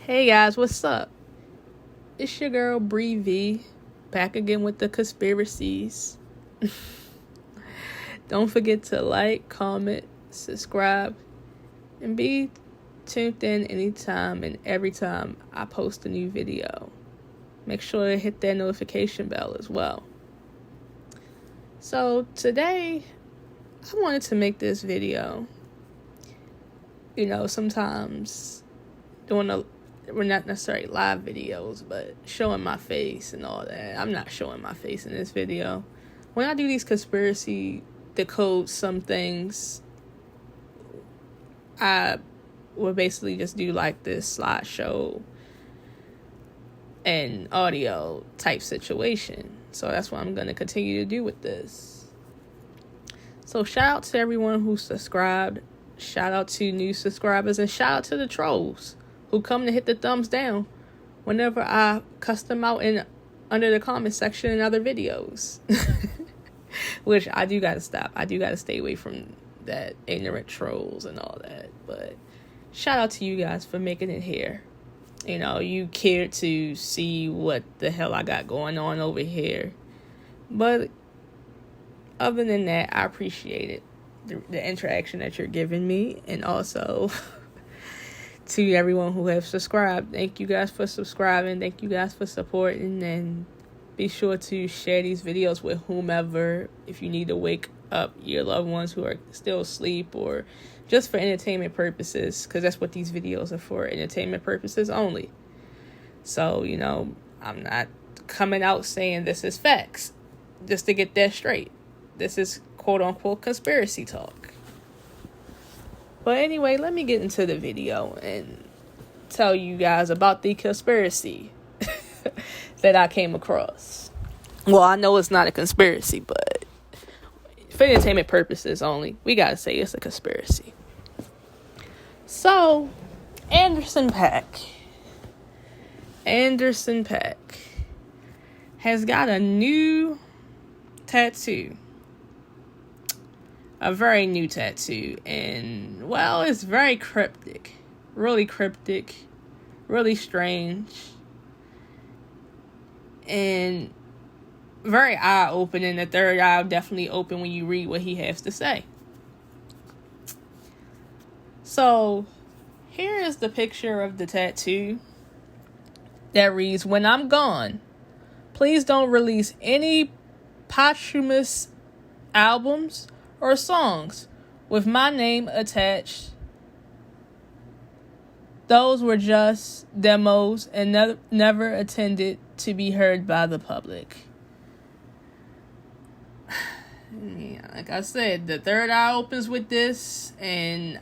Hey guys, what's up? It's your girl Bree V, back again with the conspiracies. Don't forget to like, comment, subscribe, and be tuned in anytime and every time I post a new video. Make sure to hit that notification bell as well. So today, I wanted to make this video. Sometimes we're not necessarily live videos, but showing my face and all that. I'm not showing my face in this video. When I do these conspiracy decode some things, I will basically just do like this slideshow and audio type situation. So that's what I'm going to continue to do with this. So shout out to everyone who subscribed. Shout out to new subscribers, and shout out to the trolls who come to hit the thumbs down whenever I cuss them out under the comment section in other videos. Which I do gotta stop. I do gotta stay away from that ignorant trolls and all that. But shout out to you guys for making it here. You cared to see what the hell I got going on over here. But other than that, I appreciate it. The interaction that you're giving me, and also to everyone who have subscribed. Thank you guys for subscribing. Thank you guys for supporting, and be sure to share these videos with whomever if you need to wake up your loved ones who are still asleep, or just for entertainment purposes, because that's what these videos are for, entertainment purposes only. So, I'm not coming out saying this is facts, just to get that straight. This is quote-unquote conspiracy talk. But anyway, let me get into the video and tell you guys about the conspiracy that I came across. Well, I know it's not a conspiracy, but for entertainment purposes only, we gotta say it's a conspiracy. So, Anderson .Paak has got a new tattoo. A very new tattoo, and it's very cryptic, really strange, and very eye-opening. The third eye will definitely open when you read what he has to say. So, here is the picture of the tattoo that reads, "When I'm gone, please don't release any posthumous albums or songs with my name attached. Those were just demos and never intended to be heard by the public." Yeah, like I said, the third eye opens with this, and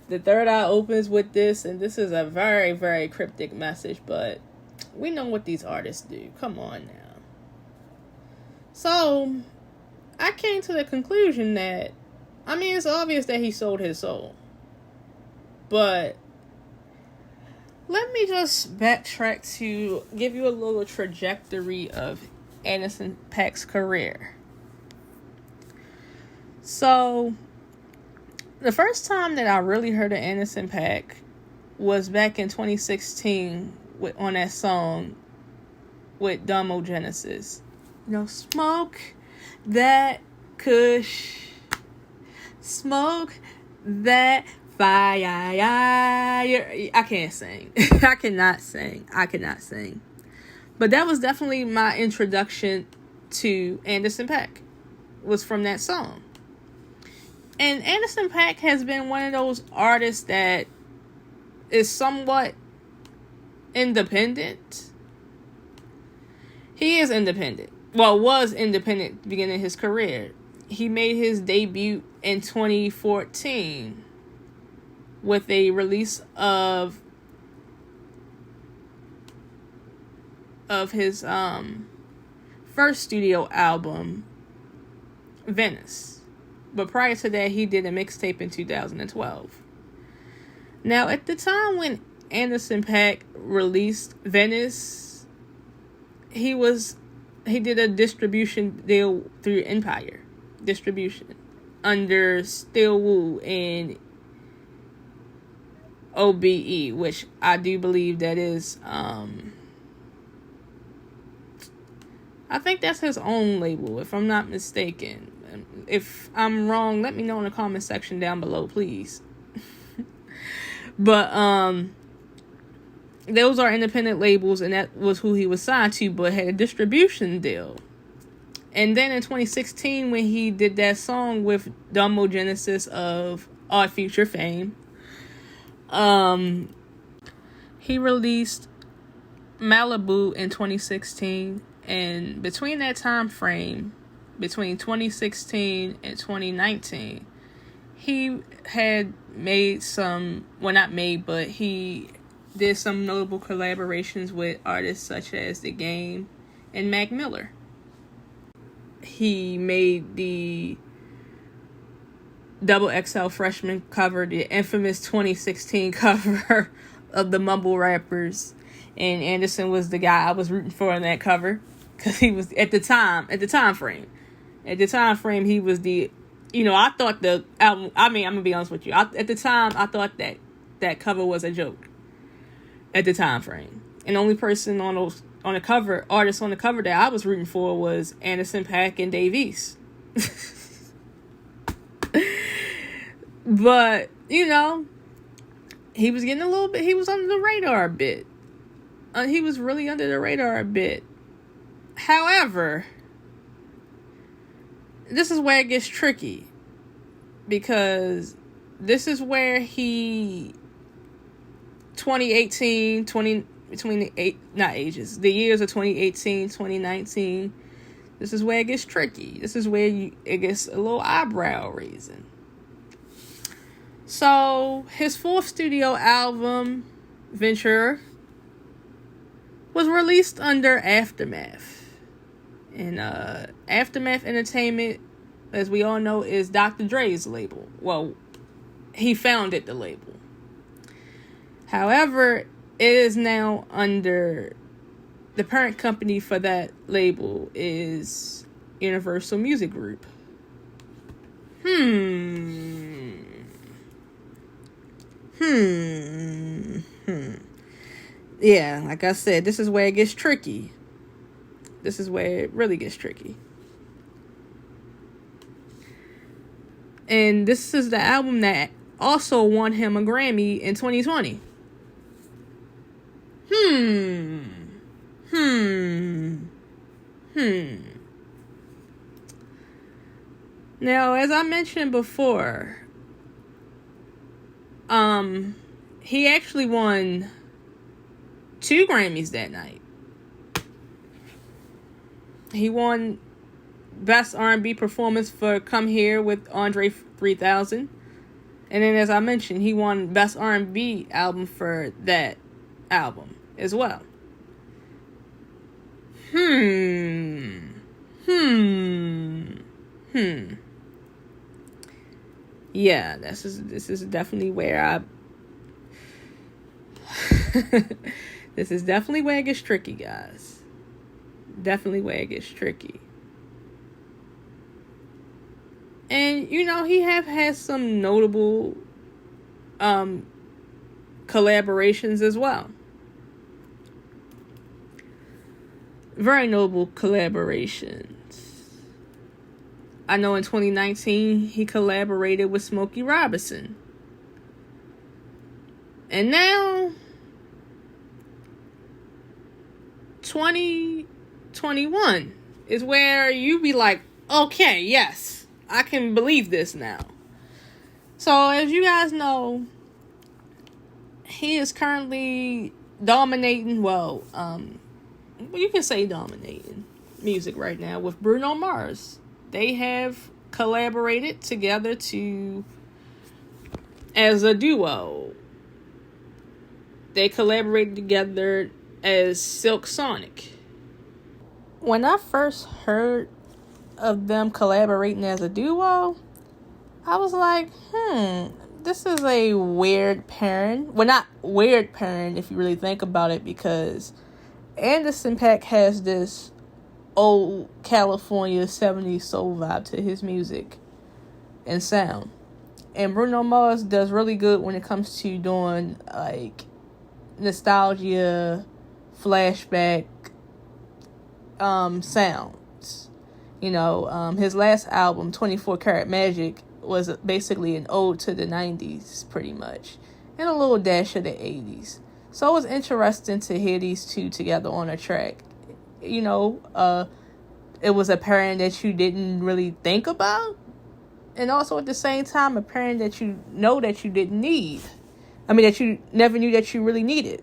this is a very, very cryptic message, but we know what these artists do. Come on now. So, I came to the conclusion that, it's obvious that he sold his soul. But let me just backtrack to give you a little trajectory of Anderson .Paak's career. So, the first time that I really heard of Anderson .Paak was back in 2016 on that song with Domo Genesis. Smoke that kush, smoke that fire. I can't sing. I cannot sing. But that was definitely my introduction to Anderson .Paak, was from that song. And Anderson .Paak has been one of those artists that is somewhat independent. He is independent. Was independent at the beginning of his career. He made his debut in 2014 with a release of his first studio album, Venice. But prior to that, he did a mixtape in 2012. Now, at the time when Anderson .Paak released Venice, he did a distribution deal through Empire Distribution under Still Woo and OBE, which I do believe that is, I think that's his own label, if I'm not mistaken. If I'm wrong, let me know in the comment section down below, please. But, those are independent labels, and that was who he was signed to, but had a distribution deal. And then in 2016, when he did that song with Dumbo Genesis of Odd Future fame, he released Malibu in 2016, and between that time frame, between 2016 and 2019, he had made some, well, not made, but he did some notable collaborations with artists such as The Game and Mac Miller. He made the Double XL Freshman cover, the infamous 2016 cover of the Mumble Rappers, and Anderson was the guy I was rooting for in that cover, because he was at the time frame, he was the, I thought the album, I'm gonna be honest with you, at the time I thought that cover was a joke at the time frame, and the only person artist on the cover that I was rooting for was Anderson .Paak and Dave East. But, he was getting he was under the radar a bit. He was really under the radar a bit. However, this is where it gets tricky, because this is where the years of 2018, 2019, this is where it gets tricky. This is where it gets a little eyebrow raising. So, his fourth studio album, Venture, was released under Aftermath. And Aftermath Entertainment, as we all know, is Dr. Dre's label. Well, he founded the label. However, it is now under, the parent company for that label is Universal Music Group. Yeah, like I said, this is where it gets tricky. This is where it really gets tricky. And this is the album that also won him a Grammy in 2020. Now, as I mentioned before, he actually won 2 Grammys that night. He won Best R&B Performance for Come Here with Andre 3000. And then, as I mentioned, he won Best R&B Album for that album as well. Yeah, this is definitely where this is definitely where it gets tricky, guys. Definitely where it gets tricky. And, he have had some notable collaborations as well. Very notable collaborations. I know in 2019, he collaborated with Smokey Robinson. And now, 2021 is where you be like, okay, yes, I can believe this now. So, as you guys know, he is currently dominating, you can say dominating music right now with Bruno Mars. They have collaborated together as a duo. They collaborated together as Silk Sonic. When I first heard of them collaborating as a duo, I was like, this is a weird pairing. Well, not weird pairing if you really think about it, because Anderson .Paak has this old California 70s soul vibe to his music and sound. And Bruno Mars does really good when it comes to doing like nostalgia, flashback sounds. His last album, 24 Karat Magic, was basically an ode to the 90s, pretty much, and a little dash of the 80s. So it was interesting to hear these two together on a track. It was a pairing that you didn't really think about, and also at the same time, a pairing that you know that you didn't need. That you never knew that you really needed.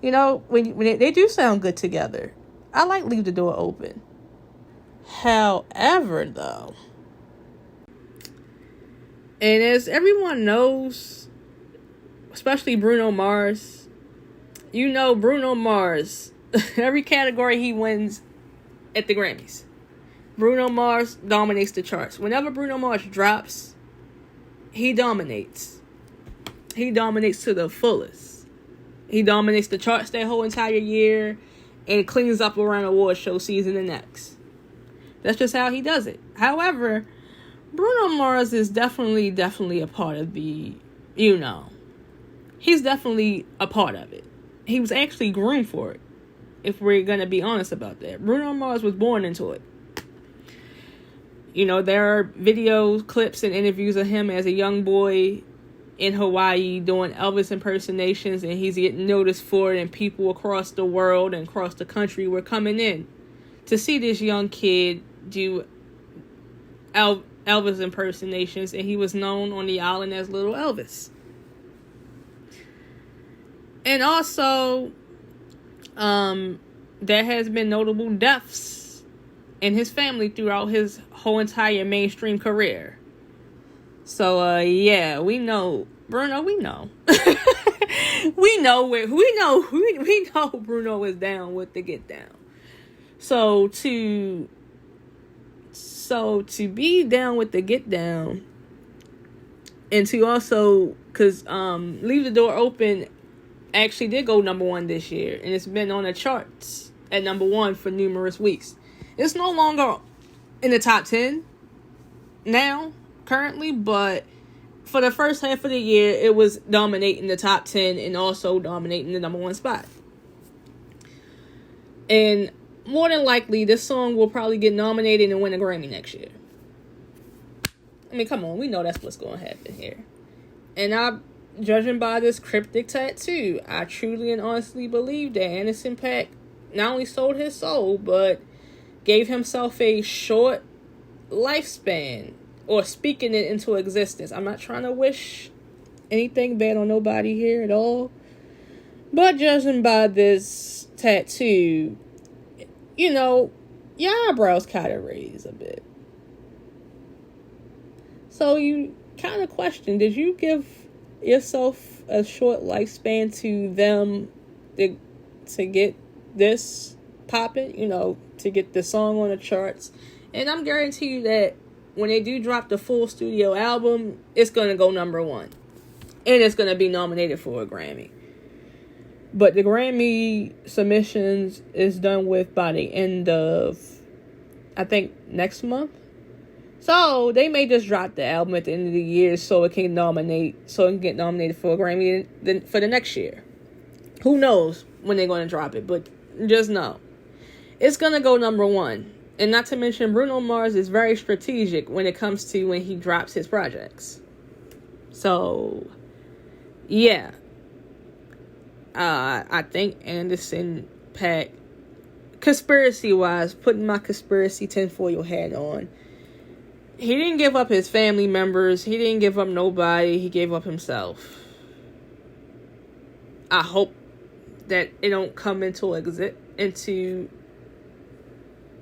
When they do sound good together. I like Leave the Door Open. However, though, and as everyone knows, especially Bruno Mars, Bruno Mars, every category he wins at the Grammys. Bruno Mars dominates the charts. Whenever Bruno Mars drops, he dominates. He dominates to the fullest. He dominates the charts that whole entire year and cleans up around award show season the next. That's just how he does it. However, Bruno Mars is definitely a part of the, he's definitely a part of it. He was actually groomed for it, if we're going to be honest about that. Bruno Mars was born into it. There are videos, clips, and interviews of him as a young boy in Hawaii doing Elvis impersonations, and he's getting noticed for it, and people across the world and across the country were coming in to see this young kid do Elvis impersonations, and he was known on the island as Little Elvis. And also, there has been notable deaths in his family throughout his whole entire mainstream career. So, we know, Bruno, we know. we know Bruno is down with the get down. So to be down with the get down, and to also, because Leave the Door Open actually did go number 1 this year, and it's been on the charts at number 1 for numerous weeks. It's no longer in the top 10 now, currently, but for the first half of the year, it was dominating the top 10 and also dominating the number 1 spot. And more than likely, this song will probably get nominated and win a Grammy next year. Come on, we know that's what's going to happen here. And judging by this Cryptic tattoo, I truly and honestly believe that Anderson .Paak not only sold his soul, but gave himself a short lifespan, or speaking it into existence. I'm not trying to wish anything bad on nobody here at all, but judging by this tattoo, your eyebrows kind of raise a bit. So you kind of question, did you give yourself a short lifespan to them to get this popping, to get the song on the charts? And I'm guarantee you that when they do drop the full studio album, it's going to go number 1. And it's going to be nominated for a Grammy. But the Grammy submissions is done with by the end of, I think, next month. So they may just drop the album at the end of the year so it can get nominated for a Grammy for the next year. Who knows when they're going to drop it, but just know it's going to go number 1. And not to mention, Bruno Mars is very strategic when it comes to when he drops his projects. So, yeah. I think Anderson .Paak, conspiracy-wise, putting my conspiracy tinfoil hat on, he didn't give up his family members. He didn't give up nobody. He gave up himself. I hope that it don't come into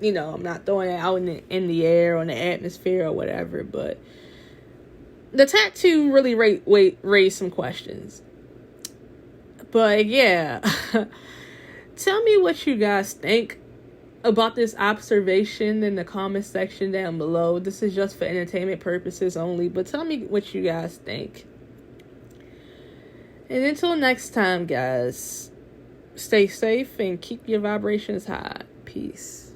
I'm not throwing it out in the air or in the atmosphere or whatever, but the tattoo really raised some questions. But yeah, tell me what you guys think about this observation in the comment section down below. This is just for entertainment purposes only, but tell me what you guys think. And until next time, guys, stay safe and keep your vibrations high. Peace.